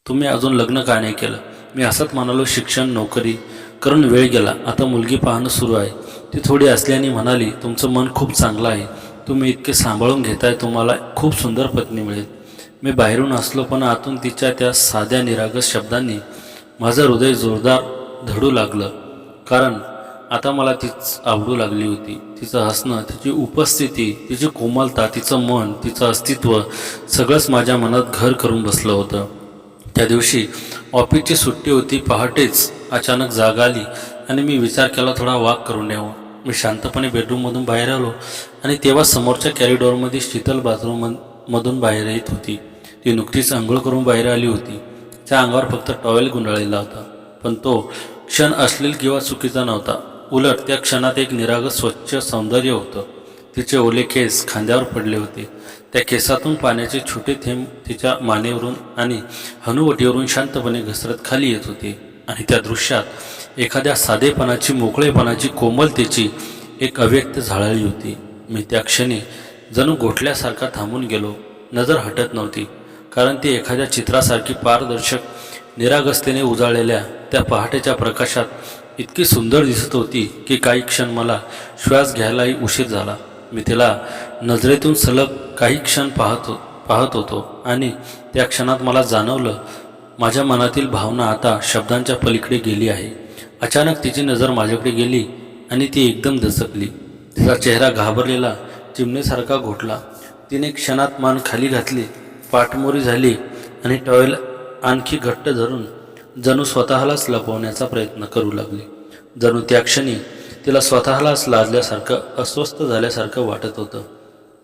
तुम्ही अजून लग्न का नाही केलं? मी असंच म्हणालो, शिक्षण नोकरी करून वेळ गेला, आता मुलगी पाहणं सुरू आहे. ती थोडी असल्याने म्हणाली, तुमचं मन खूप चांगलं आहे, तुम्ही इतके सांभाळून घेताय, तुम्हाला खूप सुंदर पत्नी मिळेल. मी बाहेरून असलो पण आतून तिच्या त्या साध्या निरागस शब्दांनी माझं हृदय जोरदार धडू लागलं. कारण आता मला तीच आवडू लागली होती. तिचं हसणं, तिची उपस्थिती, तिची कोमलता, तिचं मन, तिचं अस्तित्व सगळंच माझ्या मनात घर करून बसलं होतं. त्या दिवशी ऑफिसची सुट्टी होती. पहाटेच अचानक जाग आली आणि मी विचार केला, थोडा वॉक करून यावं. मी शांतपणे बेडरूममधून बाहेर आलो आणि तेव्हा समोरच्या कॅरिडॉरमध्ये शीतल बाथरूममधून बाहेर येत होती. ती नुकतीच आंघोळ करून बाहेर आली होती. त्या अंगावर फक्त टॉवेल गुंडाळलेला होता. पण तो क्षण अश्लील किंवा चुकीचा नव्हता. उलट त्या क्षणात एक निरागस स्वच्छ सौंदर्य होतं. तिचे ओले केस खांद्यावर पडले होते. त्या केसातून पाण्याचे छोटे थेंब तिच्या मानेवरून आणि हनुवटीवरून शांतपणे घसरत खाली येत होते. आणि त्या दृश्यात एखाद्या साधेपणाची, मोकळेपणाची, कोमलतेची एक अव्यक्त झळाळी होती. मी त्या क्षणी जणू गोठल्यासारखा थांबून गेलो. नजर हटत नव्हती, कारण ती एखाद्या चित्रासारखी पारदर्शक निरागसतेने उजाळलेल्या त्या पहाटेच्या प्रकाशात इतकी सुंदर दिसत होती की काही क्षण मला श्वास घ्यायलाही उशीर झाला. मी तिला नजरेतून सलग काही क्षण पाहत होतो आणि त्या क्षणात मला जाणवलं, माझ्या मनातील भावना आता शब्दांच्या पलीकडे गेली आहे. अचानक तिची नजर माझ्याकडे गेली आणि ती एकदम दचकली. तिचा चेहरा घाबरलेला चिमणीसारखा घोटला. तिने क्षणात मान खाली घातली, पाठमोरी झाली आणि टॉवेल आणखी घट्ट धरून जणू स्वतःलाच लपवण्याचा प्रयत्न करू लागली. जणू त्या क्षणी तिला स्वतःलाच लाजल्यासारखं, अस्वस्थ झाल्यासारखं वाटत होतं.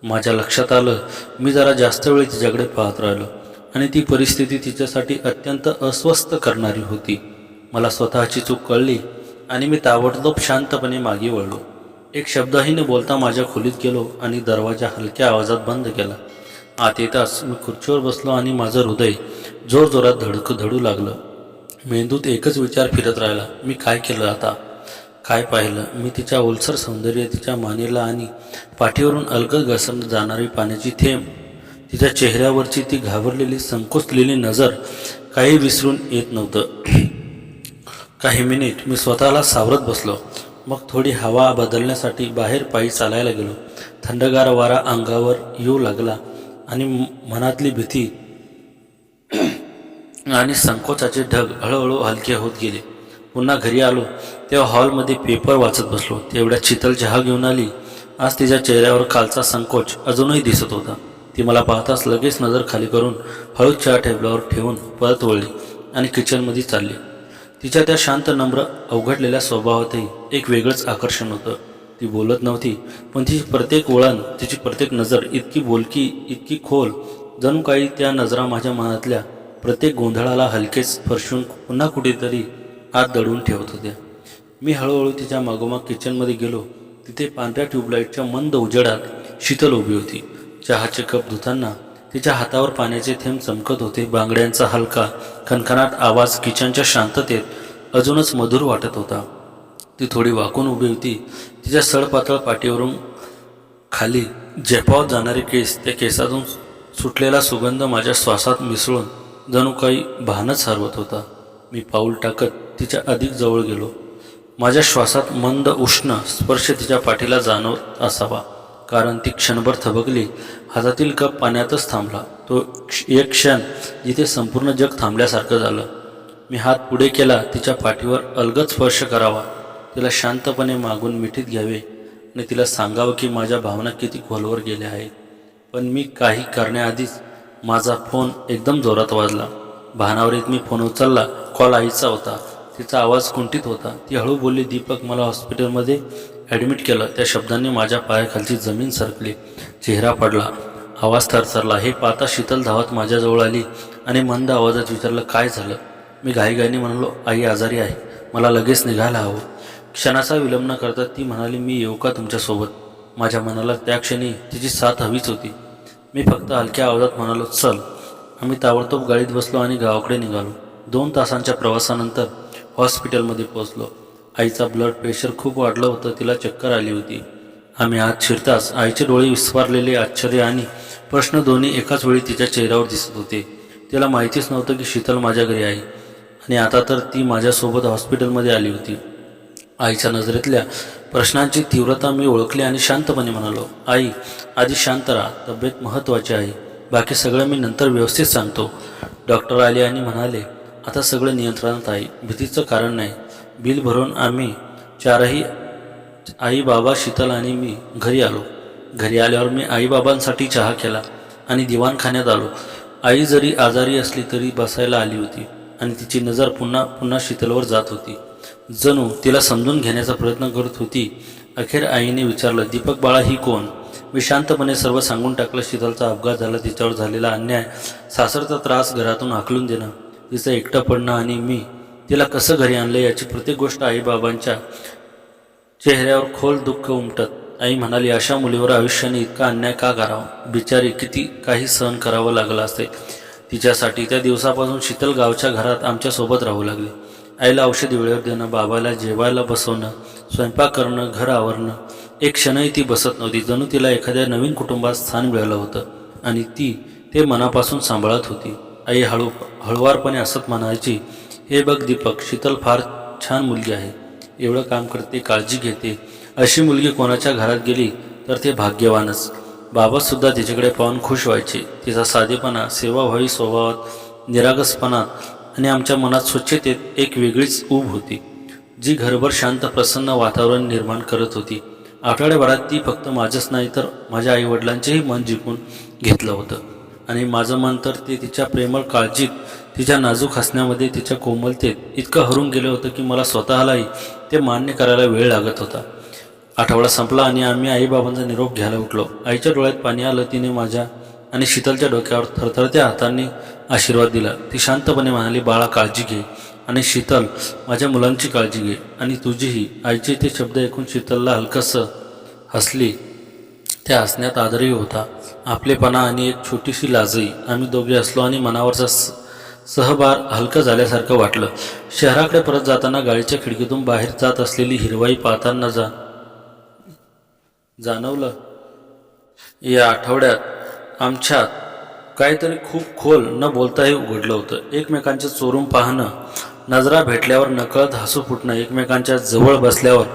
माझ्या लक्षात आलं, मी जरा जास्त वेळ तिच्याकडे पाहत राहिलो आणि ती परिस्थिती तिच्यासाठी अत्यंत अस्वस्थ करणारी होती. मला स्वतःची चूक कळली आणि मी ताबडतोब शांतपणे मागे वळलो. एक शब्दही न बोलता माझ्या खोलीत गेलो आणि दरवाजा हलक्या आवाजात बंद केला. आत येताच मी खुर्चीवर बसलो आणि माझं हृदय जोरजोरात धडू लागलं. मेंदूत एकच विचार फिरत राहिला, मी काय केलं आता? काय पाहिलं मी? तिच्या ओलसर सौंदर्य, तिच्या मानेला आणि पाठीवरून अलगद घसरत जाणारी पाण्याची थेंब, तिच्या चेहऱ्यावरची ती घाबरलेली, संकोचलेली नजर, काही विसरून येत नव्हतं. काही मिनिट मी स्वतःला सावरत बसलो. मग थोडी हवा बदलण्यासाठी बाहेर पायी चालायला गेलो. थंडगार वारा अंगावर येऊ लागला आणि मनातली भीती आणि संकोचाचे ढग हळूहळू हलके होत गेले. पुन्हा घरी आलो तेव्हा हॉलमध्ये पेपर वाचत बसलो. तेवढ्यात शीतल चहा घेऊन आली. आज तिच्या चेहऱ्यावर कालचा संकोच अजूनही दिसत होता. ती मला पाहताच लगेच नजर खाली करून हळूच चहा टेबलावर ठेवून परत वळली आणि किचनमध्ये चालली. तिच्या त्या शांत, नम्र, अवघडलेल्या स्वभावातही एक वेगळंच आकर्षण होतं. ती बोलत नव्हती, पण तिची प्रत्येक वळण, तिची प्रत्येक नजर इतकी बोलकी, इतकी खोल, जणू काही त्या नजरा माझ्या मनातल्या प्रत्येक गोंधळाला हलकेच स्पर्शून पुन्हा कुठेतरी आत दडवून ठेवत होत्या. मी हळूहळू तिच्या मागोमाग किचनमध्ये गेलो. तिथे पांढऱ्या ट्यूबलाईटच्या मंद उजेडात शीतल उभी होती. चहाचे कप धुताना तिच्या हातावर पाण्याचे थेंब चमकत होते. बांगड्यांचा हलका खणखणाट आवाज किचनच्या शांततेत अजूनच मधुर वाटत होता. ती थोडी वाकून उभी होती. तिच्या सडपातळ पाठीवरून खाली झेपावत जाणारे केस, त्या केसातून सुटलेला सुगंध माझ्या श्वासात मिसळून जणू काही भानच हरवत होता. मी पाऊल टाकत तिच्या अधिक जवळ गेलो. माझ्या श्वासात मंद उष्ण स्पर्श तिच्या पाठीला जाणवत असावा, कारण ती क्षणभर थबकली. हातातील कप पाण्यातच थांबला. तो एक क्षण जिथे संपूर्ण जग थांबल्यासारखं झालं. मी हात पुढे केला, तिच्या पाठीवर अलगद स्पर्श करावा, तिला शांतपणे मागून मिठीत घ्यावे आणि तिला सांगावं की माझ्या भावना किती खोलवर गेल्या आहेत. पण मी काही करण्याआधीच माझा फोन एकदम जोरात वाजला. भानावर येत मी फोन उचलला. कॉल आईचा होता. तिचा आवाज कुंठित होता. ती हळू बोलली, दीपक, मला हॉस्पिटलमध्ये ॲडमिट केलं. त्या शब्दांनी माझ्या पायाखालची जमीन सरकली. चेहरा पडला, आवाज थरथरला. हे पाहता शीतल धावत माझ्याजवळ आली आणि मंद आवाजात विचारलं, काय झालं? मी घाईघाईने म्हणालो, आई आजारी आहे, मला लगेच निघायला हवं. क्षणाचा विलंब न करता ती म्हणाली, मी येऊ का तुमच्यासोबत? माझ्या मनाला त्या क्षणी तिची साथ हवीच होती. मी फक्त हलक्या आवाजात म्हणालो, चल. आम्ही ताबडतोब गाडीत बसलो आणि गावाकडे निघालो. 2 तासांच्या प्रवासानंतर हॉस्पिटलमध्ये पोहोचलो. आईचा ब्लड प्रेशर खूप वाढलं होतं. तिला चक्कर आली होती. आम्ही आत शिरताच आईचे डोळे विस्फारलेले आश्चर्य आणि प्रश्न दोन्ही एकाच वेळी तिच्या चेहऱ्यावर दिसत होते. तिला माहितीच नव्हतं की शीतल माझ्या घरी आहे आणि आता तर ती माझ्यासोबत हॉस्पिटलमध्ये आली होती. आईच्या नजरेतल्या प्रश्नांची तीव्रता मी ओळखली आणि शांतपणे म्हणालो, आई, आधी शांत राहा, तब्येत महत्त्वाची आहे, बाकी सगळं मी नंतर व्यवस्थित सांगतो. डॉक्टर आले आणि म्हणाले, आता सगळं नियंत्रणात आहे, भीतीचं कारण नाही. बिल भरून आम्ही चारही, आई, बाबा, शीतल आणि मी घरी आलो. घरी आल्यावर मी आईबाबांसाठी चहा केला आणि दिवाणखान्यात आलो. आई जरी आजारी असली तरी बसायला आली होती आणि तिची नजर पुन्हा पुन्हा शीतलवर जात होती, जणू तिला समजून घेण्याचा प्रयत्न करत होती. अखेर आईने विचारलं, दीपक बाळा, ही कोण? मी शांतपणे सर्व सांगून टाकलं. शीतलचा अपघात झाला, तिच्यावर झालेला अन्याय, सासरचा त्रास, घरातून हाकलून देणं, तिचं एकटं पडणं आणि मी तिला कसं घरी आणलं याची प्रत्येक गोष्ट आईबाबांच्या चेहऱ्यावर खोल दुःख उमटत आई म्हणाली, अशा मुलीवर आयुष्याने इतका अन्याय का करावा? बिचारी किती काही सहन करावं लागलं असेल तिच्यासाठी. त्या दिवसापासून शीतल गावच्या घरात आमच्यासोबत राहू लागली. आईला औषधी वेळेवर देणं, बाबाला जेवायला बसवणं, स्वयंपाक करणं, घर आवरणं, एक क्षणही ती बसत नव्हती. जणू तिला एखाद्या नवीन कुटुंबात स्थान मिळालं होतं आणि ती ते मनापासून सांभाळत होती. आई हळुवारपणे असत म्हणायची, हे बघ दीपक, शीतल फार छान मुलगी आहे, एवढं काम करते, काळजी घेते. अशी मुलगी कोणाच्या घरात गेली तर ते भाग्यवानच. बाबासुद्धा तिच्याकडे पाहून खुश व्हायचे. तिचा साधेपणा, सेवाभावी स्वभावात, निरागसपणात आणि आमच्या मनात स्वच्छतेत एक वेगळीच ऊब होती, जी घरभर शांत प्रसन्न वातावरण निर्माण करत होती. आठवड्याभरात ती फक्त माझंच नाही तर माझ्या आईवडिलांचेही मन जिंकून घेतलं होतं आणि माझं मन तर ते तिच्या प्रेमळ काळजीत, तिच्या नाजूक हसण्यामध्ये, तिच्या कोमलतेत इतकं हरून गेलं होतं की मला स्वतःलाही ते मान्य करायला वेळ लागत होता. आठवडा संपला आणि आम्ही आईबाबांचा निरोप घ्यायला उठलो. आईच्या डोळ्यात पाणी आलं. तिने माझ्या आणि शीतलच्या डोक्यावर थरथरत्या हातांनी आशीर्वाद दिला. ती शांतपणे म्हणाली, बाळा, काळजी घे आणि शीतल, माझ्या मुलांची काळजी घे आणि तुझीही. आईचे ते शब्द ऐकून शीतलला हलकंसं हसली. त्या हसण्यात आदरही होता, आपलेपणा आणि एक छोटीशी लाजही. आम्ही दोघे हसलो आणि मनावरचा सहभार हलकं झाल्यासारखं वाटलं. शहराकडे परत जाताना गाडीच्या खिडकीतून बाहेर जात असलेली हिरवाई पाहताना जाणवलं, या आठवड्यात आमच्यात काहीतरी खूप खोल न बोलताही उघडलं होतं. एकमेकांच्या चोरून पाहणं, नजरा भेटल्यावर नकळत हसू फुटणं, एकमेकांच्या जवळ बसल्यावर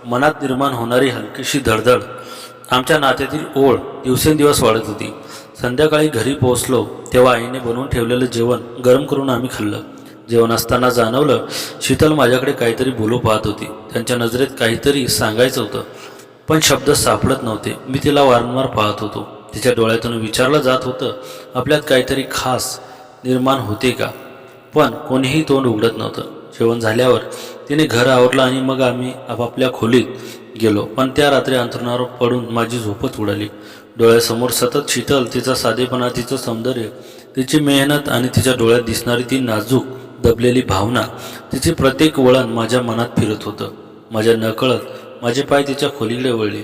मनात निर्माण होणारी हलकीशी धडधड. आमच्या नात्यातील ओढ दिवसेंदिवस वाढत होती. संध्याकाळी घरी पोहोचलो तेव्हा आईने बनवून ठेवलेलं जेवण गरम करून आम्ही खाल्लं. जेवण असताना जाणवलं, शीतल माझ्याकडे काहीतरी बोलू पाहत होती. त्यांच्या नजरेत काहीतरी सांगायचं होतं, पण शब्द सापडत नव्हते. मी तिला वारंवार पाहत होतो. तिच्या डोळ्यातून विचारलं जात होतं, आपल्यात काहीतरी खास निर्माण होते का? पण कोणीही तोंड उघडत नव्हतं. जेवण झाल्यावर तिने घर आवरलं आणि मग आम्ही आपापल्या खोलीत गेलो. पण त्या रात्री अंथरुणावर पडून माझी झोपच उडाली. डोळ्यासमोर सतत शीतल, तिचा साधेपणा, तिचं सौंदर्य, तिची मेहनत आणि तिच्या डोळ्यात दिसणारी ती नाजूक दबलेली भावना, तिचे प्रत्येक वळण माझ्या मनात फिरत होतं. माझ्या नकळत माझे पाय तिच्या खोलीकडे वळले.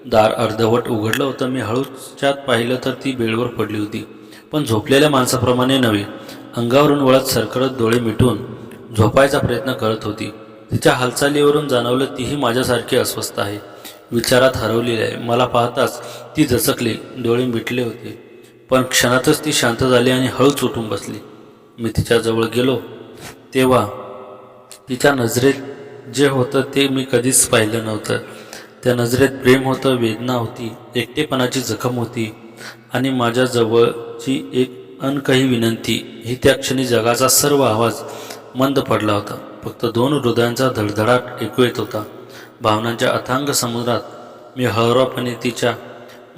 दार अर्धवट उघडलं होतं. मी हळूच्यात पाहिलं तर ती बेडवर पडली होती, पण झोपलेल्या माणसाप्रमाणे नव्हे. अंगावरून वळत सरकत डोळे मिटून झोपायचा प्रयत्न करत होती. तिच्या हालचालीवरून जाणवलं, तीही माझ्यासारखी अस्वस्थ आहे, विचारात हरवलेली आहे. मला पाहताच ती दचकली. डोळे मिटले होते, पण क्षणातच ती शांत झाली आणि हळूच उठून बसली. मी तिच्याजवळ गेलो तेव्हा तिच्या नजरेत जे होतं ते मी कधीच पाहिलं नव्हतं. त्या नजरेत प्रेम होतं, वेदना होती, एकटेपणाची जखम होती आणि माझ्याजवळची एक अनकही विनंती. ही त्या क्षणी जगाचा सर्व आवाज मंद पडला होता. फक्त दोन हृदयांचा धडधडाट ऐकू येत होता. भावनांच्या अथांग समुद्रात मी हळुवारपणे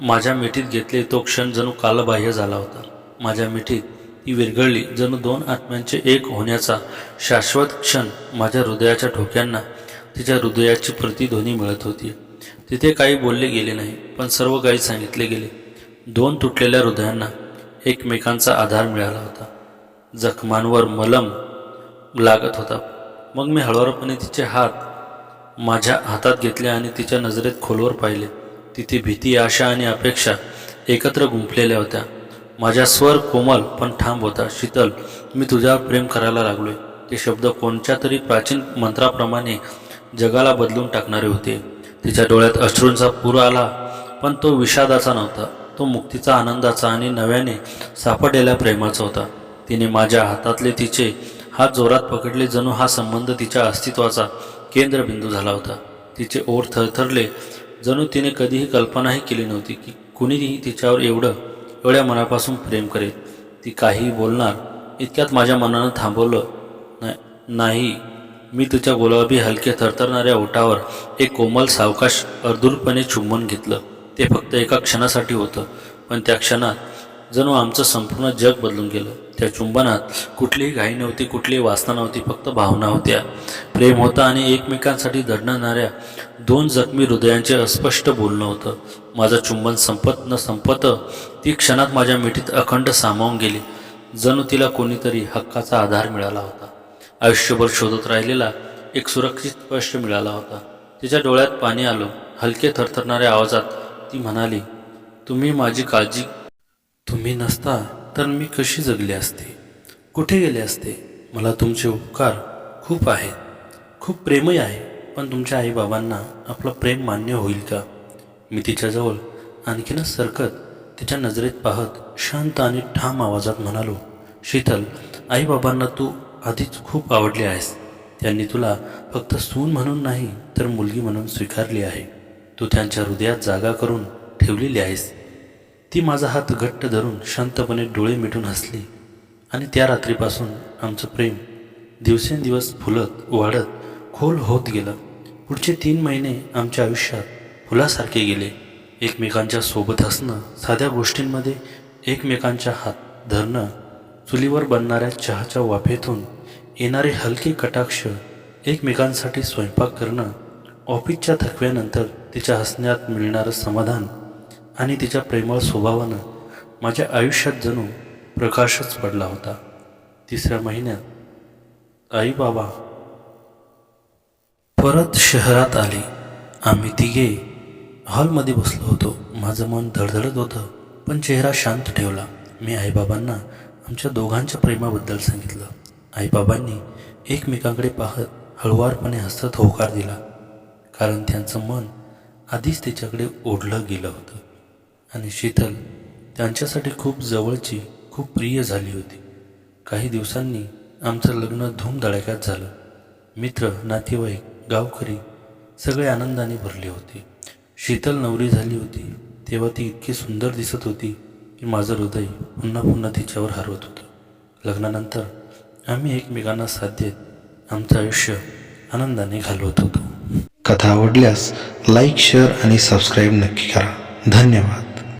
माझ्या मिठीत घेतले. तो क्षण जणू कालबाह्य झाला होता. माझ्या मिठीत ती विरघळली, जणू दोन आत्म्यांचे एक होण्याचा शाश्वत क्षण. माझ्या हृदयाच्या ठोक्यांना तिच्या हृदयाची प्रतिध्वनी मिळत होती. तिथे काही बोलले गेले नाही, पण सर्व काही सांगितले गेले. दोन तुटलेल्या हृदयांना एकमेकांचा आधार मिळाला होता. जखमांवर मलम लागत होता. मग मी हळुवारपणे तिचे हात माझ्या हातात घेतले आणि तिच्या नजरेत खोलवर पाहिले. तिथे भीती, आशा आणि अपेक्षा एकत्र गुंफलेल्या होत्या. माझा स्वर कोमल पण ठाम होता. शीतल, मी तुझ्यावर प्रेम करायला लागलोय. ते शब्द कोणत्या तरी प्राचीन मंत्राप्रमाणे जगाला बदलून टाकणारे होते. तिच्या डोळ्यात अश्रूंचा पूर आला, पण तो विषादाचा नव्हता. तो मुक्तीचा, आनंदाचा आणि नव्याने सापडलेल्या प्रेमाचा होता. तिने माझ्या हातातले तिचे हात जोरात पकडले, जणू हा संबंध तिच्या अस्तित्वाचा केंद्रबिंदू झाला होता. तिचे ओठ थरथरले, जणू तिने कधीही कल्पनाही केली नव्हती की कुणीही तिच्यावर एवढ्या मनापासून प्रेम करेल. ती काहीही बोलणार इतक्यात माझ्या मनानं थांबवलं नाही. मी तिच्या गुलाबी हलके थरथरणाऱ्या ओठावर एक कोमल सावकाश अर्धूरपणे चुंबन घेतलं. ते फक्त एका क्षणासाठी होतं, पण त्या क्षणात जणू आमचं संपूर्ण जग बदलून गेलं. त्या चुंबनात कुठलीही घाई नव्हती, कुठलीही वासना नव्हती, फक्त भावना होत्या, प्रेम होता आणि एकमेकांसाठी धडधडणाऱ्या दोन जखमी हृदयांचे अस्पष्ट बोलणं होतं. माझं चुंबन संपत ती क्षणात माझ्या मिठीत अखंड सामावून गेली, जणू तिला कोणीतरी हक्काचा आधार मिळाला होता. आयुष्यभर शोधत राहिलेला एक सुरक्षित स्पर्श मिळाला होता. तिच्या डोळ्यात पाणी आलं. हलके थरथरणाऱ्या आवाजात ती म्हणाली, तुम्ही माझी काळजी, तुम्ही नसता तर मी कशी जगले असते, कुठे गेले असते. मला तुमचे उपकार खूप आहेत, खूप प्रेमही आहे, पण तुमच्या आईबाबांना आपलं प्रेम मान्य होईल का? मी तिच्याजवळ आणखीनच सरकत तिच्या नजरेत पाहत शांत आणि ठाम आवाजात म्हणालो, शीतल, आईबाबांना तू आधीच खूप आवडली आहेस. त्यांनी तुला फक्त सून म्हणून नाही तर मुलगी म्हणून स्वीकारली आहे. तू त्यांच्या हृदयात जागा करून ठेवलेली आहेस. ती माझा हात घट्ट धरून शांतपणे डोळे मिटून हसली आणि त्या रात्रीपासून आमचं प्रेम दिवसेंदिवस फुलत वाढत खोल होत गेलं. पुढचे 3 महिने आमच्या आयुष्यात फुलासारखे गेले. एकमेकांच्या सोबत हसणं, साध्या गोष्टींमध्ये एकमेकांच्या हात धरणं, चुलीवर बनणाऱ्या चहाच्या वाफेतून येणारे हलके कटाक्ष, एकमेकांसाठी स्वयंपाक करणं, ऑफिसच्या थकव्यानंतर तिच्या हसण्यात मिळणारं समाधान आणि तिच्या प्रेमळ स्वभावानं माझ्या आयुष्यात जणू प्रकाशच पडला होता. 3ऱ्या महिन्यात आई बाबा परत शहरात आले. आम्ही तिघे हॉलमध्ये बसलो होतो. माझं मन धडधडत होतं, पण चेहरा शांत ठेवला. मी आईबाबांना आमच्या दोघांच्या प्रेमाबद्दल सांगितलं. आईबाबांनी एकमेकांकडे पाहत हळुवारपणे हसत होकार दिला, कारण त्यांचं मन आधीच तिच्याकडे ओढलं गेलं होतं आणि शीतल त्यांच्यासाठी खूप जवळची, खूप प्रिय झाली होती. काही दिवसांनी आमचं लग्न धूमधडाक्यात झालं. मित्र, नातेवाईक, गावकरी सगळे आनंदाने भरले होते. शीतल नवरी झाली होती तेव्हा ती इतकी सुंदर दिसत होती की माझं हृदय पुन्हा पुन्हा तिच्यावर हरवत होतं. लग्नानंतर आम्ही एकमेकांना साथ देत आमचं आयुष्य आनंदाने घालवत होतो. कथा आवडल्यास लाईक, शेअर आणि सबस्क्राईब नक्की करा. धन्यवाद.